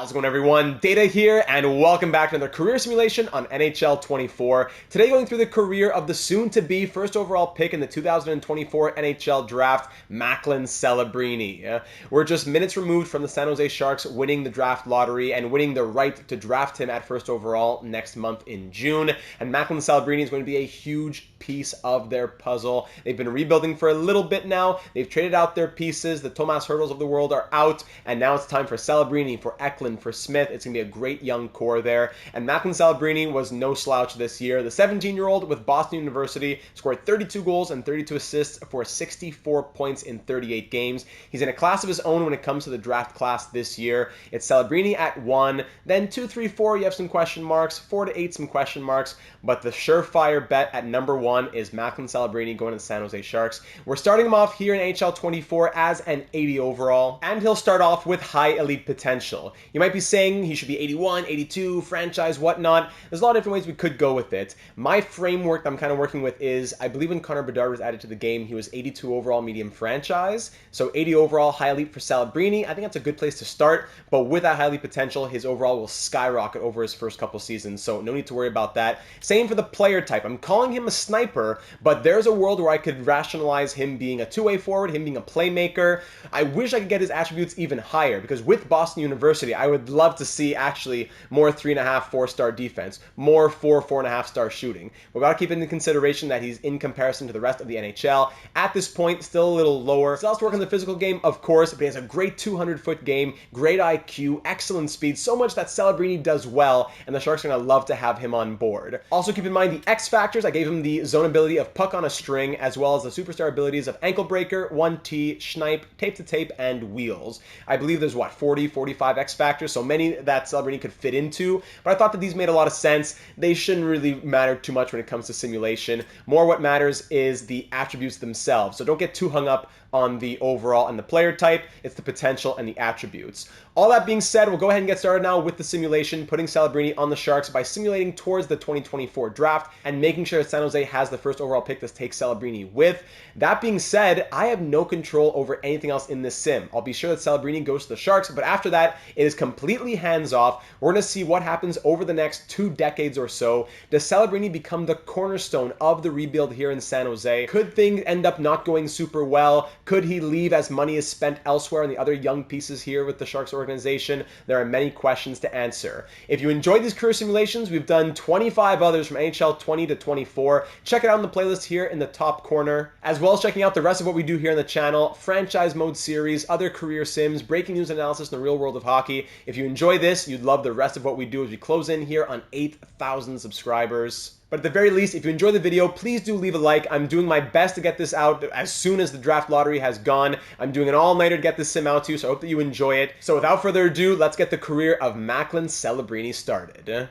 How's it going, everyone? Data here, and welcome back to another career simulation on NHL 24. Today, going through the career of the soon-to-be first overall pick in the 2024 NHL Draft, Macklin Celebrini. We're just minutes removed from the San Jose Sharks winning the draft lottery and winning the right to draft him at first overall next month in June. And Macklin Celebrini is going to be a huge piece of their puzzle. They've been rebuilding for a little bit now. They've traded out their pieces. The Tomas Hertls of the world are out, and now it's time for Celebrini, for Eklund, for Smith. It's going to be a great young core there. And Macklin Celebrini was no slouch this year. The 17-year-old with Boston University scored 32 goals and 32 assists for 64 points in 38 games. He's in a class of his own when it comes to the draft class this year. It's Celebrini at 1, then 2, 3, 4, you have some question marks, 4 to 8, some question marks, but the surefire bet at number 1 is Macklin Celebrini going to the San Jose Sharks. We're starting him off here in NHL 24 as an 80 overall, and he'll start off with high elite potential. You might be saying he should be 81, 82, franchise, whatnot. There's a lot of different ways we could go with it. My framework that I'm kind of working with is, I believe when Connor Bedard was added to the game, he was 82 overall medium franchise. So 80 overall, high elite for Celebrini. I think that's a good place to start, but with that high elite potential, his overall will skyrocket over his first couple seasons, so no need to worry about that. Same for the player type. I'm calling him a sniper, but there's a world where I could rationalize him being a two-way forward, him being a playmaker. I wish I could get his attributes even higher, because with Boston University, I would love to see actually more 3.5, 4-star defense, more 4.5 star shooting. We've got to keep into consideration that he's, in comparison to the rest of the NHL, at this point, still a little lower. Still has to work on the physical game, of course, but he has a great 200-foot game, great IQ, excellent speed, so much that Celebrini does well, and the Sharks are going to love to have him on board. Also keep in mind the X factors. I gave him the zone ability of puck on a string, as well as the superstar abilities of ankle breaker, 1T, snipe, tape to tape, and wheels. I believe there's 40, 45 X factors, so many that Celebrini could fit into, but I thought that these made a lot of sense. They shouldn't really matter too much when it comes to simulation. More what matters is the attributes themselves, so don't get too hung up on the overall and the player type. It's the potential and the attributes. All that being said, we'll go ahead and get started now with the simulation, putting Celebrini on the Sharks by simulating towards the 2024 draft and making sure that San Jose has the first overall pick to take Celebrini with. That being said, I have no control over anything else in this sim. I'll be sure that Celebrini goes to the Sharks, but after that, it is completely hands-off. We're going to see what happens over the next 2 decades or so. Does Celebrini become the cornerstone of the rebuild here in San Jose? Could things end up not going super well? Could he leave as money is spent elsewhere on the other young pieces here with the Sharks organization? There are many questions to answer. If you enjoyed these career simulations, we've done 25 others from NHL 20 to 24. Check it out in the playlist here in the top corner, as well as checking out the rest of what we do here on the channel, franchise mode series, other career sims, breaking news analysis in the real world of hockey. If you enjoy this, you'd love the rest of what we do as we close in here on 8,000 subscribers. But at the very least, if you enjoy the video, please do leave a like. I'm doing my best to get this out as soon as the draft lottery has gone. I'm doing an all-nighter to get this sim out to you, so I hope that you enjoy it. So without further ado, let's get the career of Macklin Celebrini started.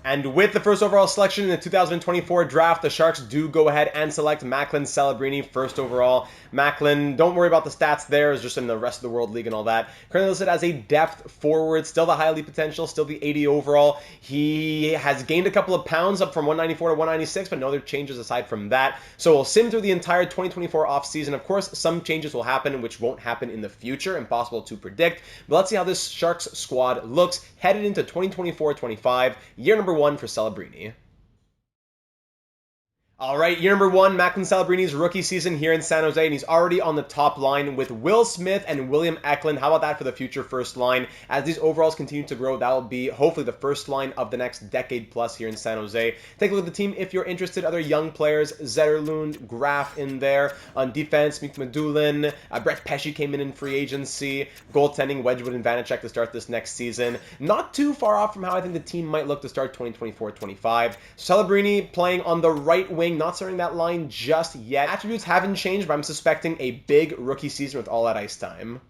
And with the first overall selection in the 2024 draft, the Sharks do go ahead and select Macklin Celebrini first overall. Macklin, don't worry about the stats there, is just in the rest of the world league and all that. Currently listed as a depth forward, still the high elite potential, still the 80 overall. He has gained a couple of pounds up from 194 to 196, but no other changes aside from that. So we'll sim through the entire 2024 offseason. Of course, some changes will happen, which won't happen in the future, impossible to predict. But let's see how this Sharks squad looks headed into 2024-25, year number 1 for Celebrini. All right, year number 1, Macklin Celebrini's rookie season here in San Jose, and he's already on the top line with Will Smith and William Eklund. How about that for the future first line? As these overalls continue to grow, that will be hopefully the first line of the next decade plus here in San Jose. Take a look at the team if you're interested. Other young players, Zetterlund, Graf in there. On defense, Mik Medulin, Brett Pesce came in free agency. Goaltending, Wedgwood and Vanacek to start this next season. Not too far off from how I think the team might look to start 2024-25. Celebrini playing on the right wing, not starting that line just yet. Attributes haven't changed, but I'm suspecting a big rookie season with all that ice time.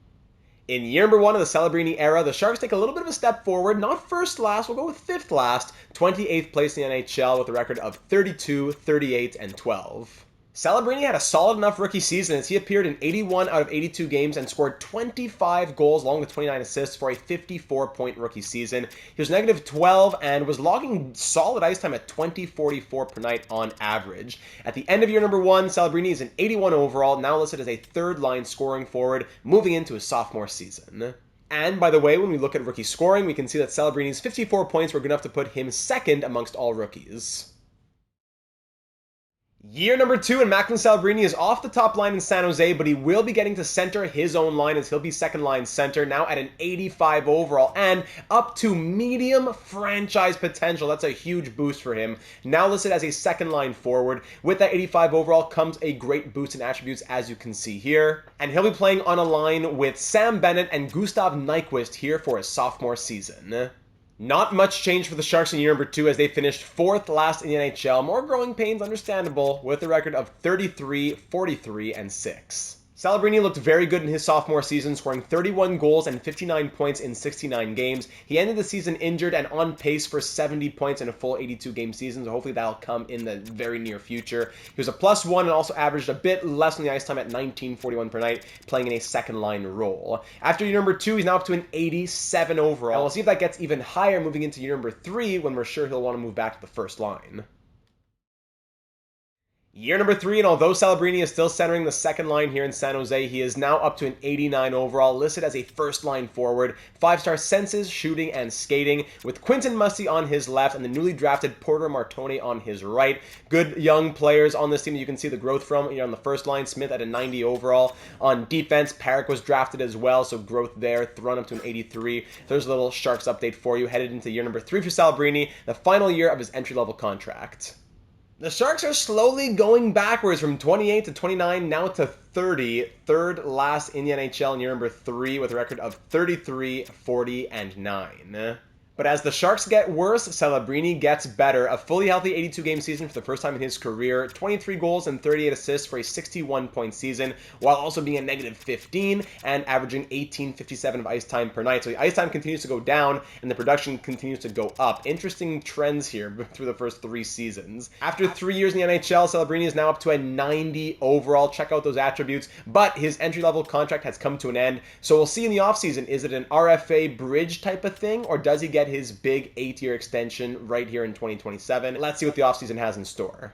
In year number 1 of the Celebrini era, the Sharks take a little bit of a step forward. Not first last, we'll go with 5th last. 28th place in the NHL with a record of 32, 38, and 12. Celebrini had a solid enough rookie season as he appeared in 81 out of 82 games and scored 25 goals along with 29 assists for a 54-point rookie season. He was negative 12 and was logging solid ice time at 20.44 per night on average. At the end of year number 1, Celebrini is an 81 overall, now listed as a third-line scoring forward, moving into his sophomore season. And by the way, when we look at rookie scoring, we can see that Celebrini's 54 points were good enough to put him second amongst all rookies. Year number 2, and Macklin Celebrini is off the top line in San Jose, but he will be getting to center his own line as he'll be second line center, now at an 85 overall, and up to medium franchise potential. That's a huge boost for him. Now listed as a second line forward. With that 85 overall comes a great boost in attributes, as you can see here. And he'll be playing on a line with Sam Bennett and Gustav Nyquist here for his sophomore season. Not much change for the Sharks in year number 2 as they finished 4th last in the NHL. More growing pains, understandable, with a record of 33, 43, and 6. Celebrini looked very good in his sophomore season, scoring 31 goals and 59 points in 69 games. He ended the season injured and on pace for 70 points in a full 82-game season, so hopefully that'll come in the very near future. He was a +1 and also averaged a bit less on the ice time at 19.41 per night, playing in a second-line role. After year number 2, he's now up to an 87 overall. And we'll see if that gets even higher moving into year number 3, when we're sure he'll want to move back to the first line. Year number 3, and although Celebrini is still centering the second line here in San Jose, he is now up to an 89 overall, listed as a first-line forward. 5-star senses, shooting, and skating, with Quinton Musty on his left and the newly drafted Porter Martone on his right. Good young players on this team that you can see the growth from. Here on the first line, Smith at a 90 overall. On defense, Parrick was drafted as well, so growth there, thrown up to an 83. There's a little Sharks update for you, headed into year number 3 for Celebrini, the final year of his entry-level contract. The Sharks are slowly going backwards from 28 to 29, now to 30, third last in the NHL in year number 3 with a record of 33, 40, and 9. But as the Sharks get worse, Celebrini gets better. A fully healthy 82-game season for the first time in his career, 23 goals and 38 assists for a 61-point season, while also being a -15 and averaging 18.57 of ice time per night. So the ice time continues to go down and the production continues to go up. Interesting trends here through the first 3 seasons. After 3 years in the NHL, Celebrini is now up to a 90 overall. Check out those attributes. But his entry-level contract has come to an end. So we'll see in the offseason, is it an RFA bridge type of thing, or does he get his big 8-year extension right here in 2027. Let's see what the offseason has in store.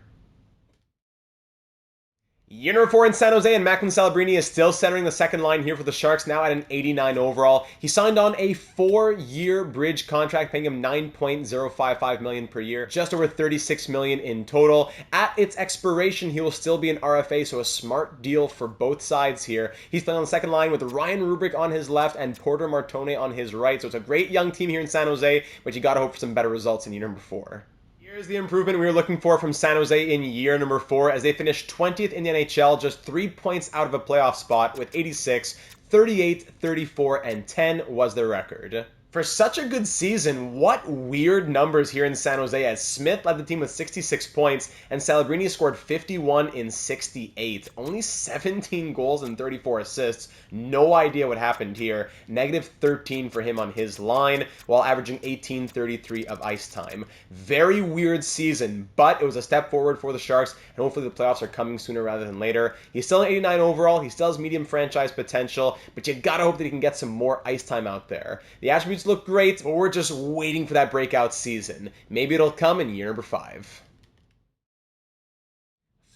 Year number 4 in San Jose, and Macklin Celebrini is still centering the second line here for the Sharks, now at an 89 overall. He signed on a 4-year bridge contract, paying him $9.055 million per year, just over $36 million in total. At its expiration, he will still be an RFA, so a smart deal for both sides here. He's playing on the second line with Ryan Rubrick on his left and Porter Martone on his right, so it's a great young team here in San Jose, but you gotta hope for some better results in year number 4. Here's the improvement we were looking for from San Jose in year number 4 as they finished 20th in the NHL, just 3 points out of a playoff spot with 86, 38, 34, and 10 was their record. For such a good season, what weird numbers here in San Jose as Smith led the team with 66 points and Celebrini scored 51 in 68. Only 17 goals and 34 assists. No idea what happened here. -13 for him on his line while averaging 18.33 of ice time. Very weird season, but it was a step forward for the Sharks and hopefully the playoffs are coming sooner rather than later. He's still an 89 overall. He still has medium franchise potential, but you gotta hope that he can get some more ice time out there. The attributes look great, but we're just waiting for that breakout season. Maybe it'll come in year number 5.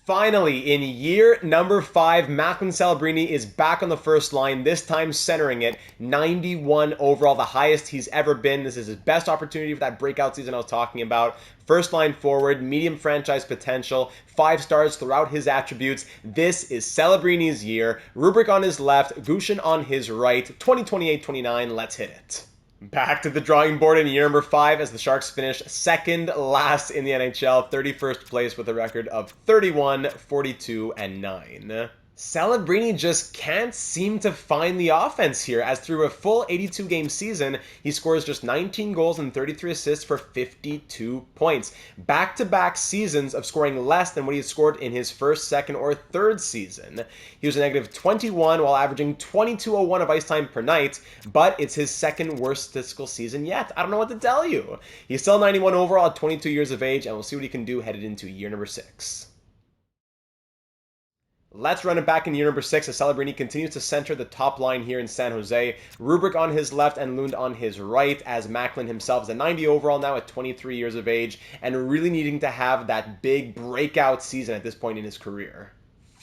Finally, in year number 5, Macklin Celebrini is back on the first line, this time centering it, 91 overall, the highest he's ever been. This is his best opportunity for that breakout season I was talking about. First line forward, medium franchise potential, 5 stars throughout his attributes. This is Celebrini's year. Rubrick on his left, Gushin on his right, 2028-29, let's hit it. Back to the drawing board in year number 5 as the Sharks finished second last in the NHL, 31st place with a record of 31, 42, and 9. Celebrini just can't seem to find the offense here, as through a full 82-game season, he scores just 19 goals and 33 assists for 52 points. Back-to-back seasons of scoring less than what he had scored in his first, second, or third season. He was a -21 while averaging 22.01 of ice time per night, but it's his second worst statistical season yet. I don't know what to tell you. He's still 91 overall at 22 years of age, and we'll see what he can do headed into year number 6. Let's run it back in year number 6 as Celebrini continues to center the top line here in San Jose. Rubrick on his left and Lund on his right, as Macklin himself is a 90 overall now at 23 years of age and really needing to have that big breakout season at this point in his career.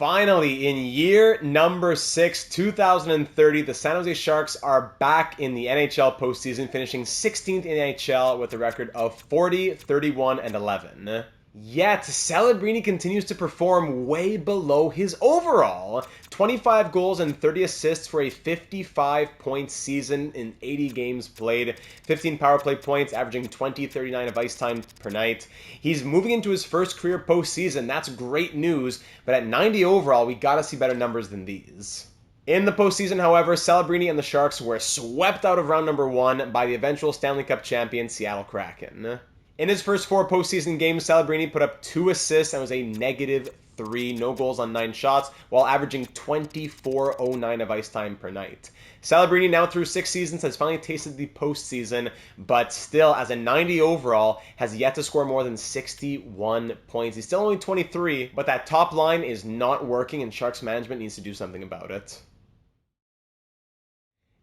Finally, in year number 6, 2030, the San Jose Sharks are back in the NHL postseason, finishing 16th in the NHL with a record of 40, 31, and 11. Yet, Celebrini continues to perform way below his overall. 25 goals and 30 assists for a 55-point season in 80 games played. 15 power play points, averaging 20, 39 of ice time per night. He's moving into his first career postseason. That's great news. But at 90 overall, we gotta see better numbers than these. In the postseason, however, Celebrini and the Sharks were swept out of round number 1 by the eventual Stanley Cup champion Seattle Kraken. In his first 4 postseason games, Celebrini put up 2 assists and was a -3, no goals on 9 shots, while averaging 24.09 of ice time per night. Celebrini, now through 6 seasons, has finally tasted the postseason, but still, as a 90 overall, has yet to score more than 61 points. He's still only 23, but that top line is not working, and Sharks management needs to do something about it.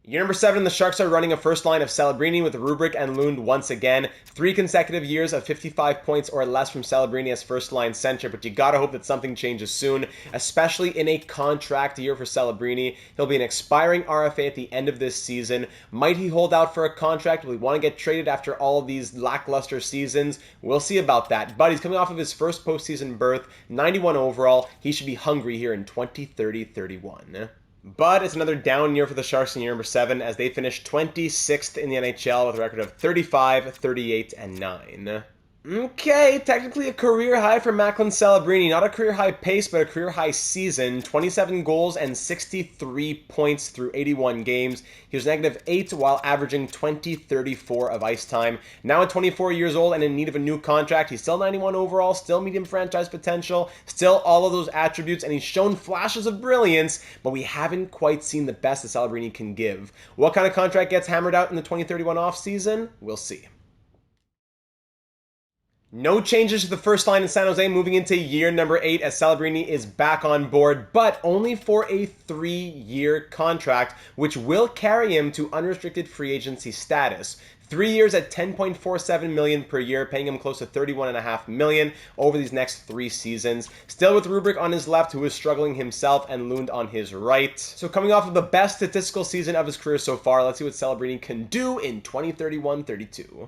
Year number 7, the Sharks are running a first line of Celebrini with Rubric and Lund once again. 3 consecutive years of 55 points or less from Celebrini as first line center, but you gotta hope that something changes soon, especially in a contract year for Celebrini. He'll be an expiring RFA at the end of this season. Might he hold out for a contract? Will he want to get traded after all of these lackluster seasons? We'll see about that, but he's coming off of his first postseason berth, 91 overall. He should be hungry here in 2030-31. But it's another down year for the Sharks in year number 7 as they finished 26th in the NHL with a record of 35, 38, and 9. Okay, technically a career high for Macklin Celebrini. Not a career high pace, but a career high season. 27 goals and 63 points through 81 games. He was -8 while averaging 20-34 of ice time. Now at 24 years old and in need of a new contract, he's still 91 overall, still medium franchise potential, still all of those attributes, and he's shown flashes of brilliance, but we haven't quite seen the best that Celebrini can give. What kind of contract gets hammered out in the 2031 offseason? We'll see. No changes to the first line in San Jose moving into year number 8 as Celebrini is back on board, but only for a 3-year contract, which will carry him to unrestricted free agency status. 3 years at $10.47 million per year, paying him close to $31.5 million over these next 3 seasons. Still with Rubric on his left, who is struggling himself, and Lund on his right. So coming off of the best statistical season of his career so far, let's see what Celebrini can do in 2031-32.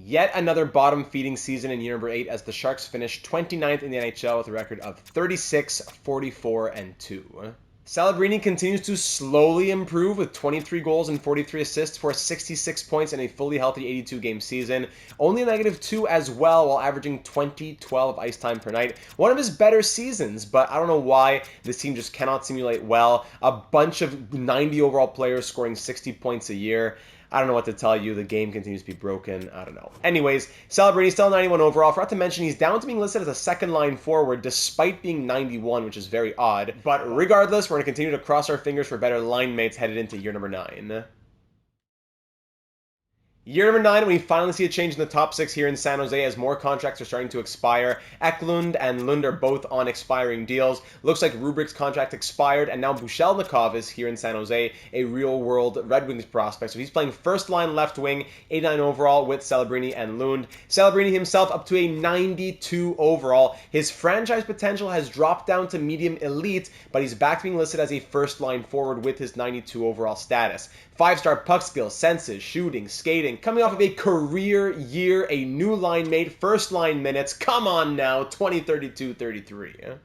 Yet another bottom-feeding season in year number 8 as the Sharks finished 29th in the NHL with a record of 36, 44, and 2. Celebrini continues to slowly improve with 23 goals and 43 assists for 66 points in a fully healthy 82-game season. Only a -2 as well while averaging 20-12 ice time per night. One of his better seasons, but I don't know why this team just cannot simulate well. A bunch of 90 overall players scoring 60 points a year. I don't know what to tell you. The game continues to be broken. I don't know. Anyways, Celebrini still 91 overall. Forgot to mention he's down to being listed as a second-line forward despite being 91, which is very odd. But regardless, we're going to continue to cross our fingers for better line mates headed into year number 9. Year number 9, we finally see a change in the top 6 here in San Jose as more contracts are starting to expire. Eklund and Lund are both on expiring deals. Looks like Rubric's contract expired, and now Bushelnikov is here in San Jose, a real-world Red Wings prospect. So he's playing first-line left wing, 89 overall with Celebrini and Lund. Celebrini himself up to a 92 overall. His franchise potential has dropped down to medium elite, but he's back to being listed as a first-line forward with his 92 overall status. 5-star puck skills, senses, shooting, skating, coming off of a career year, a new line mate, first line minutes. Come on now, 2032-33.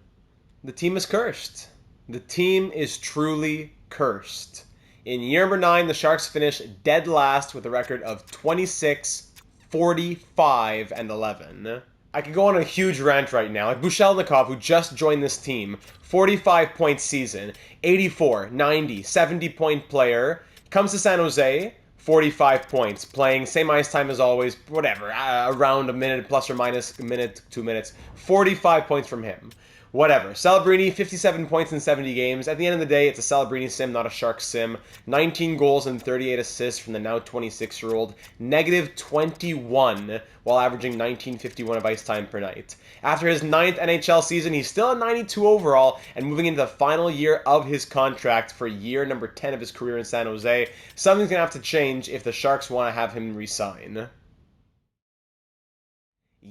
The team is cursed. The team is truly cursed. In year number 9, the Sharks finished dead last with a record of 26, 45, and 11. I could go on a huge rant right now. Like Bushelnikov, who just joined this team, 45-point season, 84, 90, 70-point player, comes to San Jose, 45 points, playing same ice time as always, whatever, around a minute, plus or minus a minute, 2 minutes. 45 points from him. Whatever. Celebrini, 57 points in 70 games. At the end of the day, it's a Celebrini sim, not a Shark sim. 19 goals and 38 assists from the now 26-year-old. -21 while averaging 19.51 of ice time per night. After his 9th NHL season, he's still a 92 overall and moving into the final year of his contract for year number 10 of his career in San Jose. Something's going to have to change if the Sharks want to have him resign.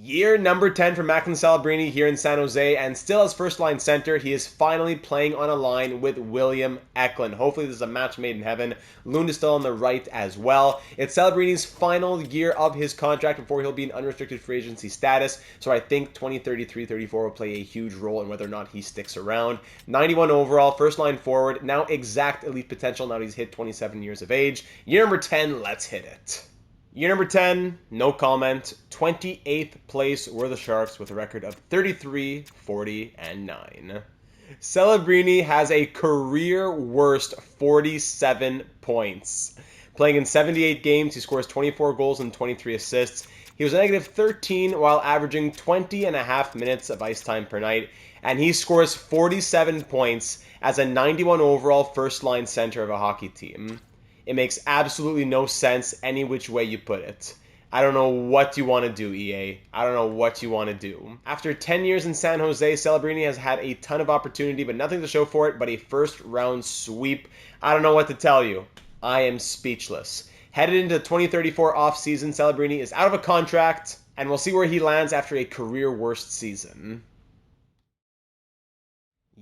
Year number 10 for Macklin Celebrini here in San Jose, and still as first-line center, he is finally playing on a line with William Eklund. Hopefully this is a match made in heaven. Lund is still on the right as well. It's Celebrini's final year of his contract before he'll be in unrestricted free agency status, so I think 2033-34 will play a huge role in whether or not he sticks around. 91 overall, first-line forward, now exact elite potential now that he's hit 27 years of age. Year number 10, let's hit it. Year number 10, no comment. 28th place were the Sharks with a record of 33, 40, and 9. Celebrini has a career worst 47 points. Playing in 78 games, he scores 24 goals and 23 assists. He was a negative 13 while averaging 20.5 minutes of ice time per night, and he scores 47 points as a 91 overall first-line center of a hockey team. It makes absolutely no sense any which way you put it. I don't know what you want to do, EA. I don't know what you want to do. After 10 years in San Jose, Celebrini has had a ton of opportunity, but nothing to show for it but a first-round sweep. I don't know what to tell you. I am speechless. Headed into the 2034 offseason, Celebrini is out of a contract, and we'll see where he lands after a career-worst season.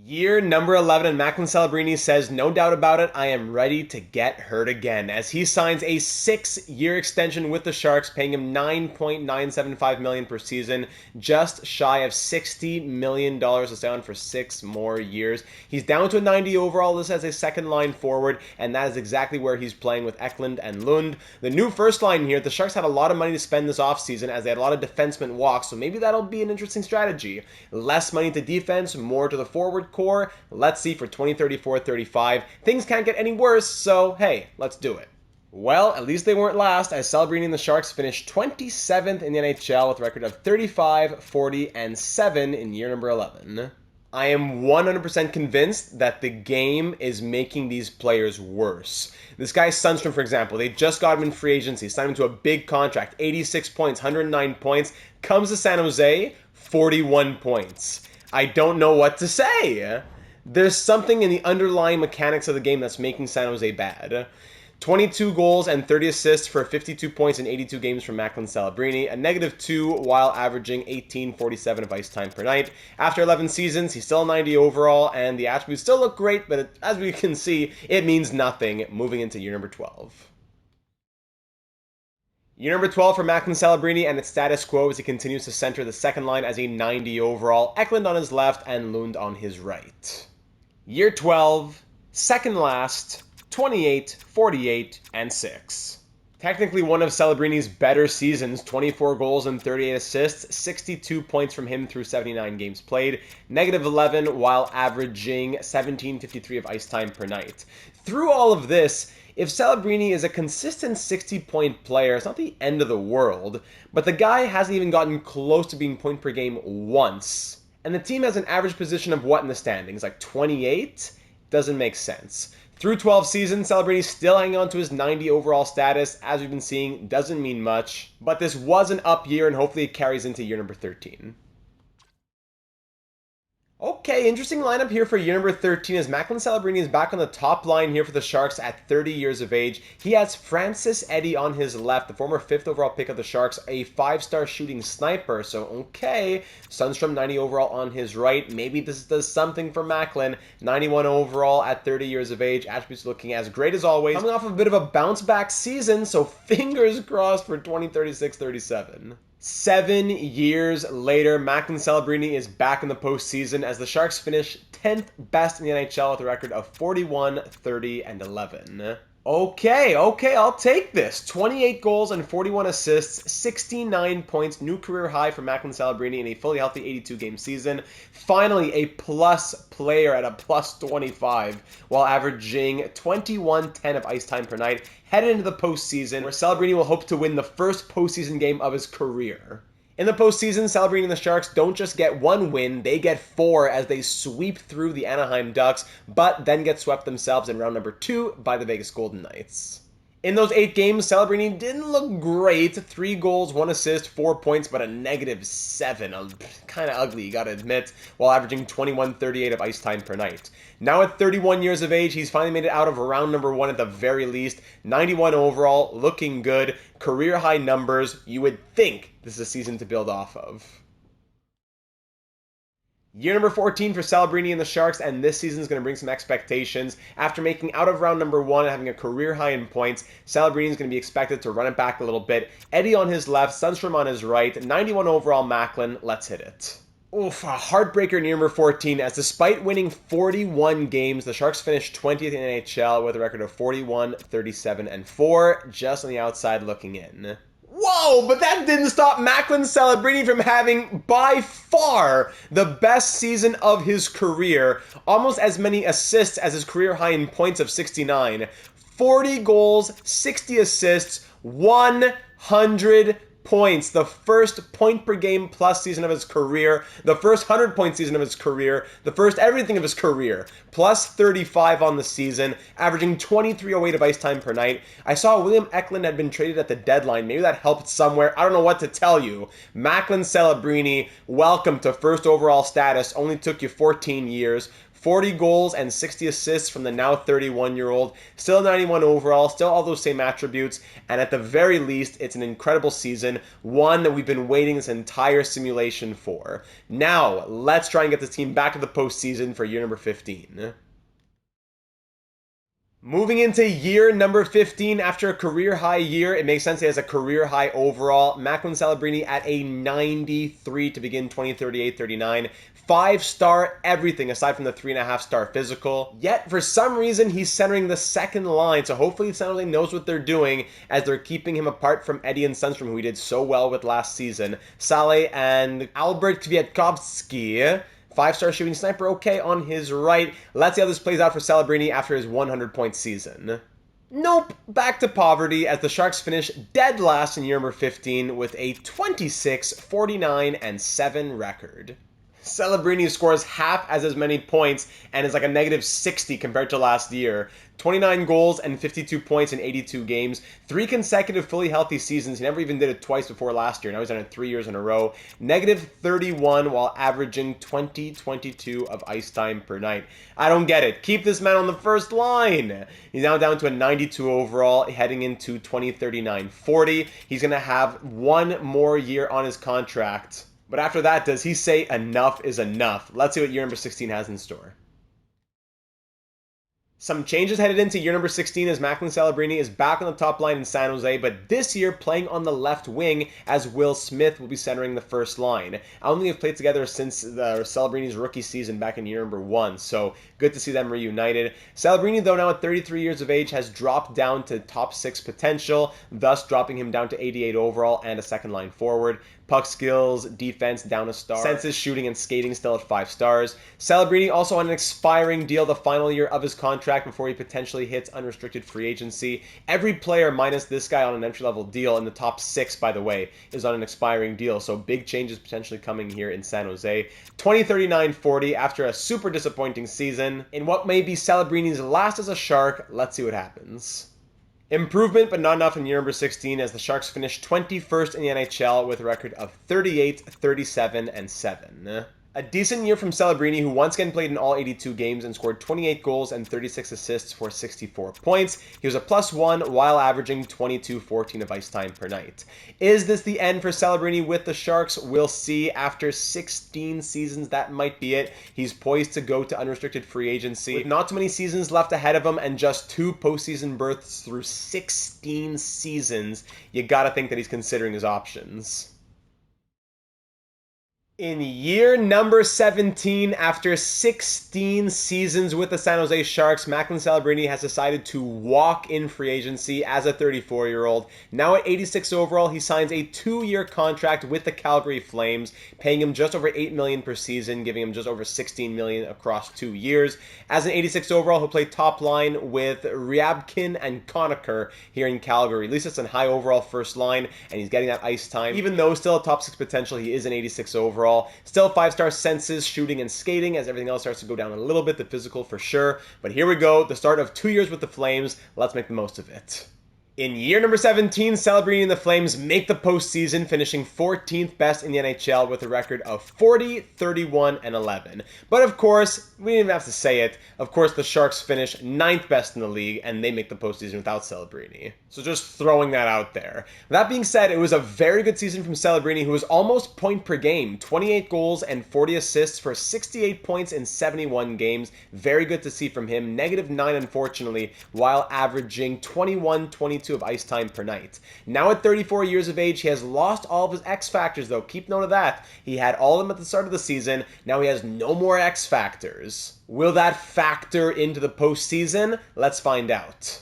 Year number 11, and Macklin Celebrini says, no doubt about it, I am ready to get hurt again, as he signs a 6-year extension with the Sharks, paying him $9.975 million per season, just shy of $60 million to stay on for 6 more years. He's down to a 90 overall, this as a second-line forward, and that is exactly where he's playing with Eklund and Lund. The new first line here, the Sharks had a lot of money to spend this offseason, as they had a lot of defensemen walks, so maybe that'll be an interesting strategy. Less money to defense, more to the forward core. Let's see for 2034-35. Things can't get any worse, so hey, let's do it. Well, at least they weren't last, as Celebrini and the Sharks finished 27th in the NHL with a record of 35, 40, and 7 in year number 11. I am 100% convinced that the game is making these players worse. This guy Sundstrom, for example, they just got him in free agency, signed him to a big contract, 86 points, 109 points, comes to San Jose, 41 points. I don't know what to say. There's something in the underlying mechanics of the game that's making San Jose bad. 22 goals and 30 assists for 52 points in 82 games from Macklin Celebrini, a negative 2 while averaging 18.47 of ice time per night. After 11 seasons, he's still 90 overall, and the attributes still look great, but as we can see, it means nothing moving into year number 12. Year number 12 for Macklin Celebrini, and its status quo as he continues to center the second line as a 90 overall, Eklund on his left and Lund on his right. Year 12, second last, 28, 48, and 6. Technically one of Celebrini's better seasons, 24 goals and 38 assists, 62 points from him through 79 games played, negative 11 while averaging 17.53 of ice time per night. Through all of this, if Celebrini is a consistent 60-point player, it's not the end of the world, but the guy hasn't even gotten close to being point per game once. And the team has an average position of what in the standings? Like 28? Doesn't make sense. Through 12 seasons, Celebrini's still hanging on to his 90 overall status. As we've been seeing, doesn't mean much. But this was an up year, and hopefully it carries into year number 13. Okay, interesting lineup here for year number 13 as Macklin Celebrini is back on the top line here for the Sharks at 30 years of age. He has Francis Eddy on his left, the former 5th overall pick of the Sharks, a 5-star shooting sniper. So, okay, Sundstrom 90 overall on his right. Maybe this does something for Macklin. 91 overall at 30 years of age. Attributes looking as great as always. Coming off a bit of a bounce-back season, so fingers crossed for 2036-37. 7 years later, Macklin Celebrini is back in the postseason as the Sharks finish 10th best in the NHL with a record of 41, 30, and 11. Okay, I'll take this. 28 goals and 41 assists, 69 points, new career high for Macklin Celebrini in a fully healthy 82-game season. Finally, a plus player at a plus 25, while averaging 21.10 of ice time per night, headed into the postseason, where Celebrini will hope to win the first postseason game of his career. In the postseason, Celebrini and the Sharks don't just get 1 win, they get 4 as they sweep through the Anaheim Ducks, but then get swept themselves in round number 2 by the Vegas Golden Knights. In those 8 games, Celebrini didn't look great. 3 goals, 1 assist, 4 points, but a -7. Kind of ugly, you gotta admit, while averaging 21:38 of ice time per night. Now at 31 years of age, he's finally made it out of round number 1 at the very least. 91 overall, looking good. Career high numbers. You would think this is a season to build off of. Year number 14 for Celebrini and the Sharks, and this season is going to bring some expectations. After making out of round number 1 and having a career high in points, Celebrini is going to be expected to run it back a little bit. Eddie on his left, Sundstrom on his right, 91 overall Macklin. Let's hit it. Oof, a heartbreaker in year number 14, as despite winning 41 games, the Sharks finished 20th in NHL with a record of 41, 37, and 4, just on the outside looking in. Whoa, but that didn't stop Macklin Celebrini from having, by far, the best season of his career. Almost as many assists as his career high in points of 69. 40 goals, 60 assists, 100 points. The first point per game plus season of his career. The first 100-point season of his career. The first everything of his career. Plus 35 on the season, averaging 23:08 of ice time per night. I saw William Eklund had been traded at the deadline. Maybe that helped somewhere. I don't know what to tell you. Macklin Celebrini, welcome to first overall status. Only took you 14 years. 40 goals and 60 assists from the now 31-year-old. Still 91 overall, still all those same attributes. And at the very least, it's an incredible season. One that we've been waiting this entire simulation for. Now, let's try and get this team back to the postseason for year number 15. Moving into year number 15, after a career high year, it makes sense he has a career high overall. Macklin Celebrini at a 93 to begin 2038-39. 5-star everything aside from the 3.5-star physical. Yet, for some reason, he's centering the second line, so hopefully San Jose knows what they're doing as they're keeping him apart from Eddie and Sundstrom, who he did so well with last season. Saleh and Albert Kwiatkowski. 5-star shooting sniper, okay, on his right. Let's see how this plays out for Celebrini after his 100-point season. Nope, back to poverty as the Sharks finish dead last in year number 15 with a 26, 49, and 7 record. Celebrini scores half as many points and is like a -60 compared to last year. 29 goals and 52 points in 82 games. 3 consecutive fully healthy seasons. He never even did it twice before last year. Now he's done it 3 years in a row. -31 while averaging 20-22 of ice time per night. I don't get it. Keep this man on the first line. He's now down to a 92 overall, heading into 2039-40. He's going to have 1 more year on his contract. But after that, does he say enough is enough? Let's see what year number 16 has in store. Some changes headed into year number 16 as Macklin Celebrini is back on the top line in San Jose, but this year playing on the left wing as Will Smith will be centering the first line. I don't think they've played together since Celebrini's rookie season back in year number 1, so good to see them reunited. Celebrini, though now at 33 years of age, has dropped down to top 6 potential, thus dropping him down to 88 overall and a second line forward. Puck skills, defense down a star. Senses, shooting, and skating still at 5 stars. Celebrini also on an expiring deal the final year of his contract before he potentially hits unrestricted free agency. Every player minus this guy on an entry-level deal in the top 6, by the way, is on an expiring deal. So big changes potentially coming here in San Jose. 2039-40 after a super disappointing season. In what may be Celebrini's last as a Shark, let's see what happens. Improvement, but not enough in year number 16 as the Sharks finished 21st in the NHL with a record of 38, 37, and 7. A decent year from Celebrini, who once again played in all 82 games and scored 28 goals and 36 assists for 64 points. He was a +1 while averaging 22-14 of ice time per night. Is this the end for Celebrini with the Sharks? We'll see. After 16 seasons, that might be it. He's poised to go to unrestricted free agency. With not too many seasons left ahead of him and just 2 postseason berths through 16 seasons, you gotta think that he's considering his options. In year number 17, after 16 seasons with the San Jose Sharks, Macklin Celebrini has decided to walk in free agency as a 34-year-old. Now at 86 overall, he signs a 2-year contract with the Calgary Flames, paying him just over $8 million per season, giving him just over $16 million across 2 years. As an 86 overall, he'll play top line with Ryabkin and Conacher here in Calgary. At least it's a high overall first line, and he's getting that ice time. Even though still a top 6 potential, he is an 86 overall. Still 5-star senses, shooting, and skating as everything else starts to go down a little bit, the physical for sure. But here we go, the start of 2 years with the Flames. Let's make the most of it. In year number 17, Celebrini and the Flames make the postseason, finishing 14th best in the NHL with a record of 40, 31, and 11. But of course, we didn't even have to say it. Of course, the Sharks finish 9th best in the league, and they make the postseason without Celebrini. So just throwing that out there. That being said, it was a very good season from Celebrini, who was almost point per game. 28 goals and 40 assists for 68 points in 71 games. Very good to see from him. -9, unfortunately, while averaging 21, 22 of ice time per night. Now at 34 years of age, he has lost all of his X factors, though. Keep note of that. He had all of them at the start of the season. Now he has no more X factors. Will that factor into the postseason? Let's find out.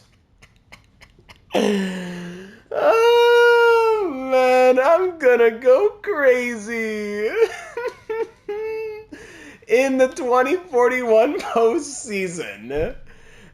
Oh, man, I'm gonna go crazy. In the 2041 postseason,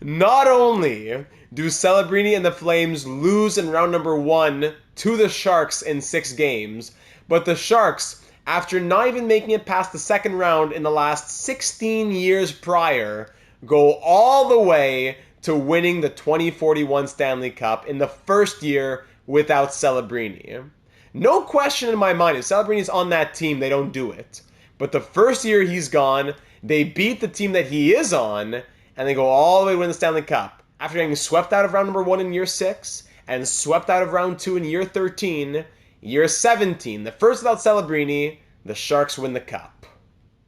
not only do Celebrini and the Flames lose in round number 1 to the Sharks in 6 games, but the Sharks, after not even making it past the second round in the last 16 years prior, go all the way to winning the 2041 Stanley Cup in the first year without Celebrini. No question in my mind, if Celebrini's on that team, they don't do it. But the first year he's gone, they beat the team that he is on, and they go all the way to win the Stanley Cup. After getting swept out of round number 1 in year 6, and swept out of round 2 in year 13, year 17, the first without Celebrini, the Sharks win the Cup.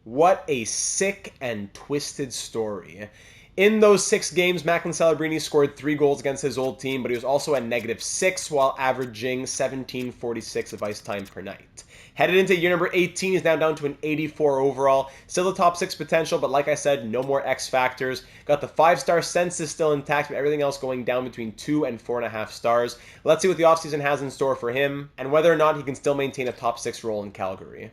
What a sick and twisted story. In those 6 games, Macklin Celebrini scored 3 goals against his old team, but he was also at -6 while averaging 17.46 of ice time per night. Headed into year number 18, he's now down to an 84 overall. Still a top 6 potential, but like I said, no more X factors. Got the 5-star census still intact, but everything else going down between 2 and 4.5 stars. Let's see what the offseason has in store for him, and whether or not he can still maintain a top 6 role in Calgary.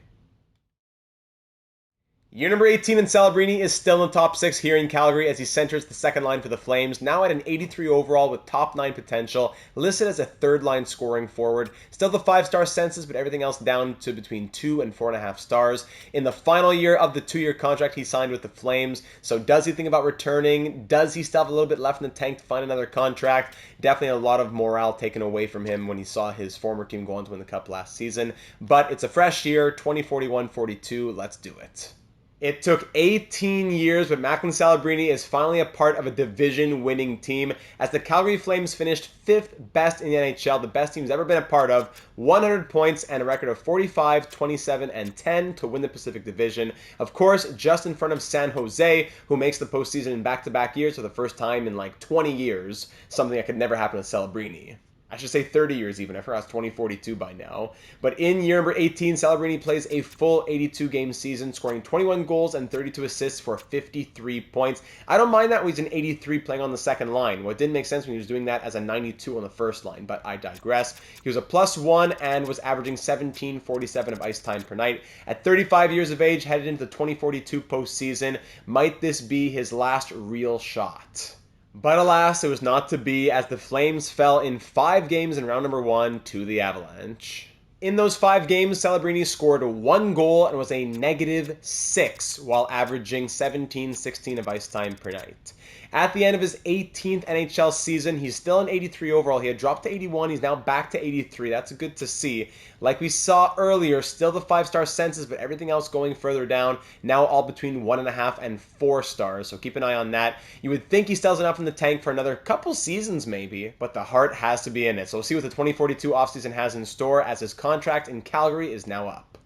Year number 18 in Celebrini is still in the top 6 here in Calgary as he centers the second line for the Flames, now at an 83 overall with top 9 potential, listed as a third-line scoring forward. Still the 5-star census, but everything else down to between 2 and 4.5 stars. In the final year of the 2-year contract he signed with the Flames, so does he think about returning? Does he still have a little bit left in the tank to find another contract? Definitely a lot of morale taken away from him when he saw his former team go on to win the Cup last season. But it's a fresh year, 2041-42, let's do it. It took 18 years, but Macklin Celebrini is finally a part of a division-winning team as the Calgary Flames finished 5th best in the NHL, the best team's ever been a part of, 100 points and a record of 45, 27, and 10 to win the Pacific Division. Of course, just in front of San Jose, who makes the postseason in back-to-back years for the first time in like 20 years, something that could never happen with Celebrini. I should say 30 years even. I forgot it's 2042 by now. But in year number 18, Celebrini plays a full 82-game season, scoring 21 goals and 32 assists for 53 points. I don't mind that when he's an 83 playing on the second line. Well, it didn't make sense when he was doing that as a 92 on the first line, but I digress. He was a +1 and was averaging 17.47 of ice time per night. At 35 years of age, headed into the 2042 postseason, might this be his last real shot? But alas, it was not to be as the Flames fell in 5 games in round number 1 to the Avalanche. In those 5 games, Celebrini scored 1 goal and was a -6 while averaging 17.16 of ice time per night. At the end of his 18th NHL season, he's still an 83 overall. He had dropped to 81. He's now back to 83. That's good to see. Like we saw earlier, still the 5-star census, but everything else going further down. Now all between 1.5 and 4 stars. So keep an eye on that. You would think he still has enough in the tank for another couple seasons maybe, but the heart has to be in it. So we'll see what the 2042 offseason has in store as his contract in Calgary is now up.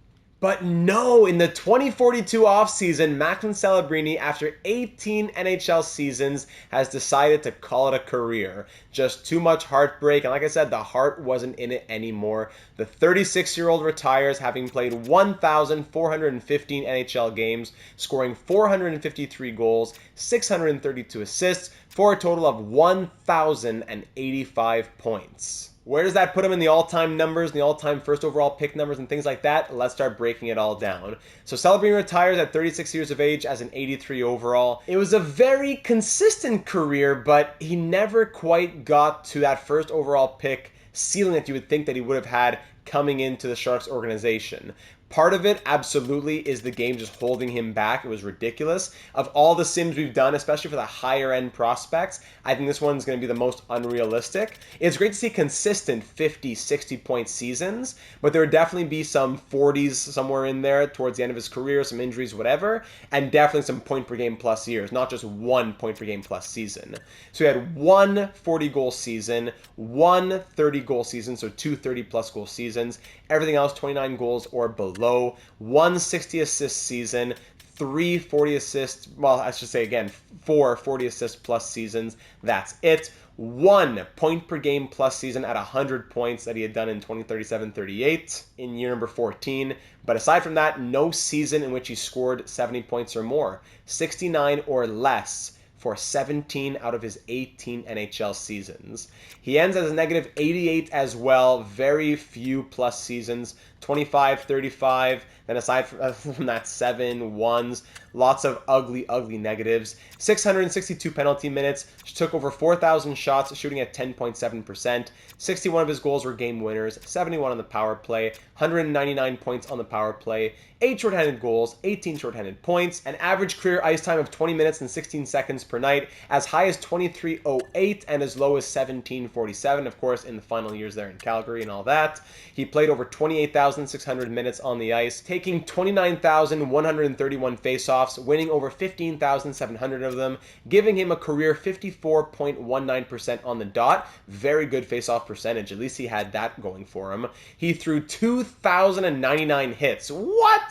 But no, in the 2042 offseason, Macklin Celebrini, after 18 NHL seasons, has decided to call it a career. Just too much heartbreak, and like I said, the heart wasn't in it anymore. The 36-year-old retires, having played 1,415 NHL games, scoring 453 goals, 632 assists, for a total of 1,085 points. Where does that put him in the all-time numbers, the all-time first overall pick numbers, and things like that? Let's start breaking it all down. So Celebrini retires at 36 years of age as an 83 overall. It was a very consistent career, but he never quite got to that first overall pick ceiling that you would think that he would have had coming into the Sharks organization. Part of it, absolutely, is the game just holding him back. It was ridiculous. Of all the sims we've done, especially for the higher-end prospects, I think this one's going to be the most unrealistic. It's great to see consistent 50, 60-point seasons, but there would definitely be some 40s somewhere in there towards the end of his career, some injuries, whatever, and definitely some point-per-game plus years, not just 1 point-per-game plus season. So he had 1 40-goal season, 1 30-goal season, so 2 30-plus goal seasons. Everything else, 29 goals or below. 1 60-assist season, 3 40 assists, well, I should say again, 4 40-assist plus seasons. That's it. 1 point-per-game plus season at 100 points that he had done in 2037-38 in year number 14. But aside from that, no season in which he scored 70 points or more. 69 or less for 17 out of his 18 NHL seasons. He ends as a negative 88 as well. Very few plus seasons. 25, 35, then aside from that, 7 1s. Lots of ugly, ugly negatives. 662 penalty minutes. Took over 4,000 shots, shooting at 10.7%. 61 of his goals were game winners. 71 on the power play. 199 points on the power play. 8 shorthanded goals, 18 shorthanded points, an average career ice time of 20 minutes and 16 seconds per night, as high as 23:08 and as low as 17:47, of course, in the final years there in Calgary and all that. He played over 28,600 minutes on the ice, taking 29,131 faceoffs, winning over 15,700 of them, giving him a career 54.19% on the dot. Very good faceoff percentage. At least he had that going for him. He threw 2,099 hits. What?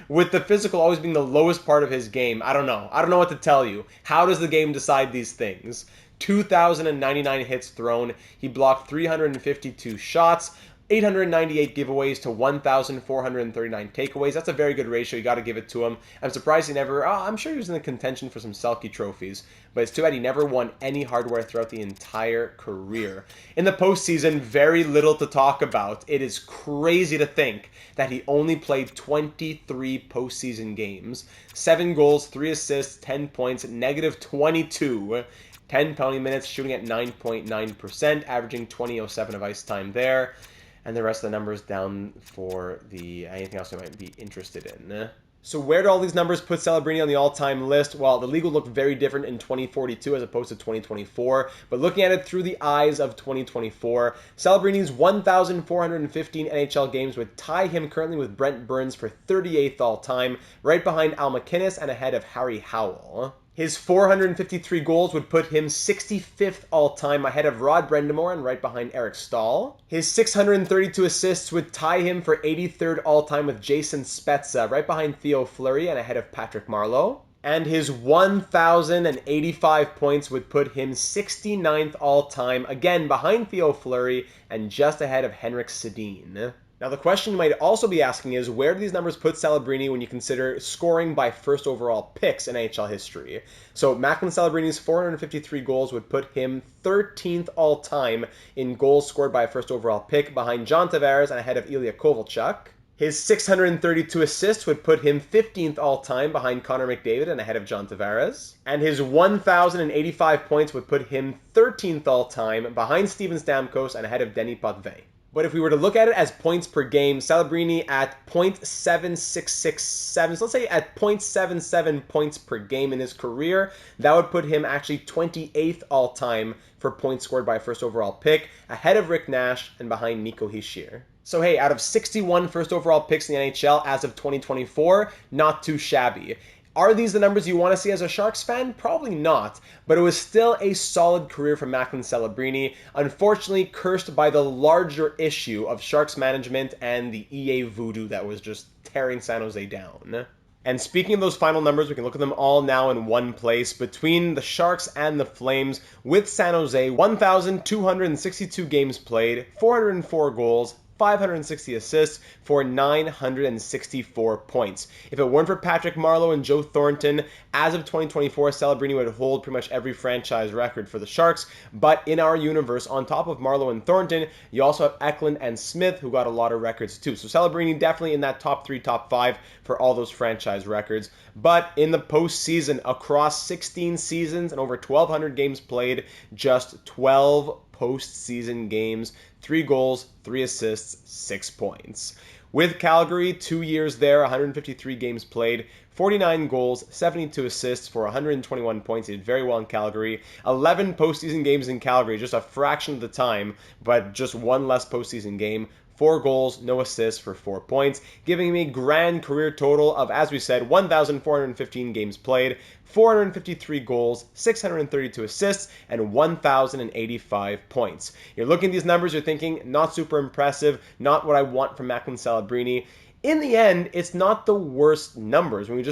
With the physical always being the lowest part of his game. I don't know. I don't know what to tell you. How does the game decide these things? 2,099 hits thrown. He blocked 352 shots. 898 giveaways to 1,439 takeaways. That's a very good ratio. You got to give it to him. I'm surprised he never... I'm sure he was in the contention for some Selke trophies, but it's too bad he never won any hardware throughout the entire career. In the postseason, very little to talk about. It is crazy to think that he only played 23 postseason games. 7 goals, 3 assists, 10 points, negative 22. 10 penalty minutes, shooting at 9.9%, averaging 20:07 of ice time there. And the rest of the numbers down for the anything else you might be interested in. So where do all these numbers put Celebrini on the all-time list? Well, the league will look very different in 2042 as opposed to 2024. But looking at it through the eyes of 2024, Celebrini's 1,415 NHL games would tie him currently with Brent Burns for 38th all-time, right behind Al MacInnis and ahead of Harry Howell. His 453 goals would put him 65th all-time ahead of Rod Brind'Amour and right behind Eric Stahl. His 632 assists would tie him for 83rd all-time with Jason Spezza, right behind Theo Fleury and ahead of Patrick Marleau. And his 1,085 points would put him 69th all-time, again behind Theo Fleury and just ahead of Henrik Sedin. Now, the question you might also be asking is, where do these numbers put Celebrini when you consider scoring by first overall picks in NHL history? So, Macklin Celebrini's 453 goals would put him 13th all-time in goals scored by a first overall pick, behind John Tavares and ahead of Ilya Kovalchuk. His 632 assists would put him 15th all-time behind Connor McDavid and ahead of John Tavares. And his 1,085 points would put him 13th all-time behind Steven Stamkos and ahead of Denis Potvin. But if we were to look at it as points per game, Celebrini at .7667, so let's say at .77 points per game in his career, that would put him actually 28th all-time for points scored by a first overall pick, ahead of Rick Nash and behind Nico Hischier. So hey, out of 61 first overall picks in the NHL as of 2024, not too shabby. Are these the numbers you want to see as a Sharks fan? Probably not, but it was still a solid career for Macklin Celebrini, unfortunately cursed by the larger issue of Sharks management and the EA voodoo that was just tearing San Jose down. And speaking of those final numbers, we can look at them all now in one place. Between the Sharks and the Flames, with San Jose, 1,262 games played, 404 goals, 560 assists for 964 points. If it weren't for Patrick Marleau and Joe Thornton, as of 2024, Celebrini would hold pretty much every franchise record for the Sharks. But in our universe, on top of Marleau and Thornton, you also have Eklund and Smith, who got a lot of records too. So Celebrini definitely in that top 3, top 5 for all those franchise records. But in the postseason, across 16 seasons and over 1,200 games played, just 12 postseason games, 3 goals, 3 assists, 6 points. With Calgary, 2 years there, 153 games played, 49 goals, 72 assists for 121 points. He did very well in Calgary. 11 postseason games in Calgary, just a fraction of the time, but just one less postseason game. 4 goals, no assists for 4 points, giving him a grand career total of, as we said, 1,415 games played, 453 goals, 632 assists, and 1,085 points. You're looking at these numbers, you're thinking, not super impressive, not what I want from Macklin Celebrini. In the end, it's not the worst numbers when we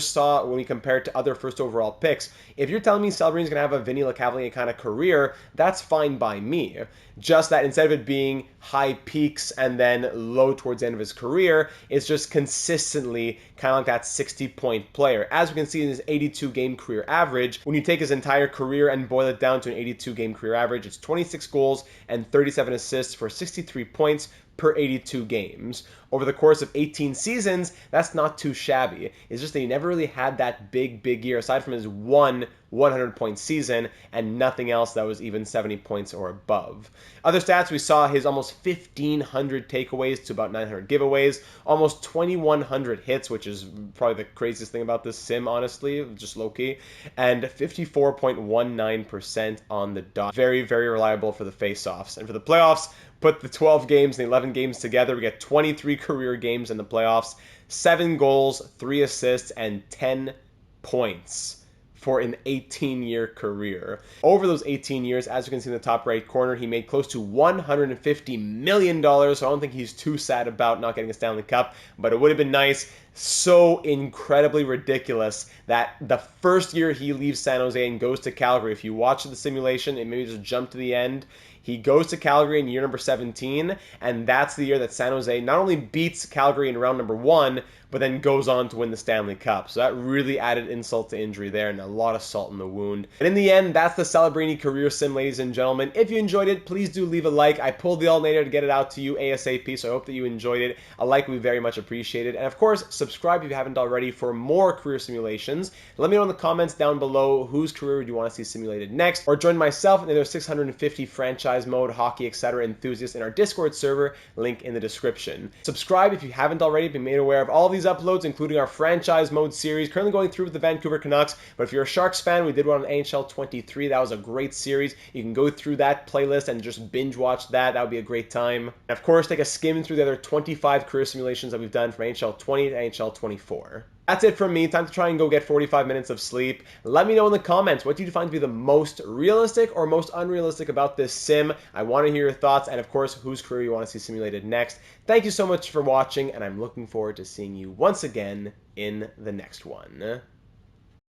compare it to other first overall picks. If you're telling me Celebrini's going to have a Vinny Lecavalier kind of career, that's fine by me. Just that instead of it being high peaks and then low towards the end of his career, it's just consistently kind of like that 60-point player. As we can see in his 82-game career average, when you take his entire career and boil it down to an 82-game career average, it's 26 goals and 37 assists for 63 points per 82 games. Over the course of 18 seasons, that's not too shabby. It's just that he never really had that big year, aside from his one 100-point season and nothing else that was even 70 points or above. Other stats, we saw his almost 1,500 takeaways to about 900 giveaways, almost 2,100 hits, which is probably the craziest thing about this sim, honestly, just low-key, and 54.19% on the dot. Very reliable for the face-offs. And for the playoffs, put the 12 games and 11 games together, we get 23 career games in the playoffs, 7 goals, 3 assists, and 10 points for an 18-year career. Over those 18 years, as you can see in the top right corner, he made close to $150 million, so I don't think he's too sad about not getting a Stanley Cup, but it would have been nice. So incredibly ridiculous that the first year he leaves San Jose and goes to Calgary, if you watch the simulation and maybe just jump to the end, he goes to Calgary in year number 17, and that's the year that San Jose not only beats Calgary in round number 1, but then goes on to win the Stanley Cup. So that really added insult to injury there and a lot of salt in the wound. But in the end, that's the Celebrini career sim, ladies and gentlemen. If you enjoyed it, please do leave a like. I pulled the alternator to get it out to you ASAP, so I hope that you enjoyed it. A like would be very much appreciated. And of course, subscribe if you haven't already for more career simulations. Let me know in the comments down below whose career would you want to see simulated next, or join myself and the other 650 franchise mode, hockey, etc. enthusiasts in our Discord server, link in the description. Subscribe if you haven't already been made aware of all these uploads, including our franchise mode series, currently going through with the Vancouver Canucks. But if you're a Sharks fan, we did one on NHL 23. That was a great series. You can go through that playlist and just binge watch that. That would be a great time. And of course, take a skim through the other 25 career simulations that we've done from NHL 20 to NHL 24. That's it from me. Time to try and go get 45 minutes of sleep. Let me know in the comments, what do you find to be the most realistic or most unrealistic about this sim? I want to hear your thoughts, and of course, whose career you want to see simulated next. Thank you so much for watching, and I'm looking forward to seeing you once again in the next one.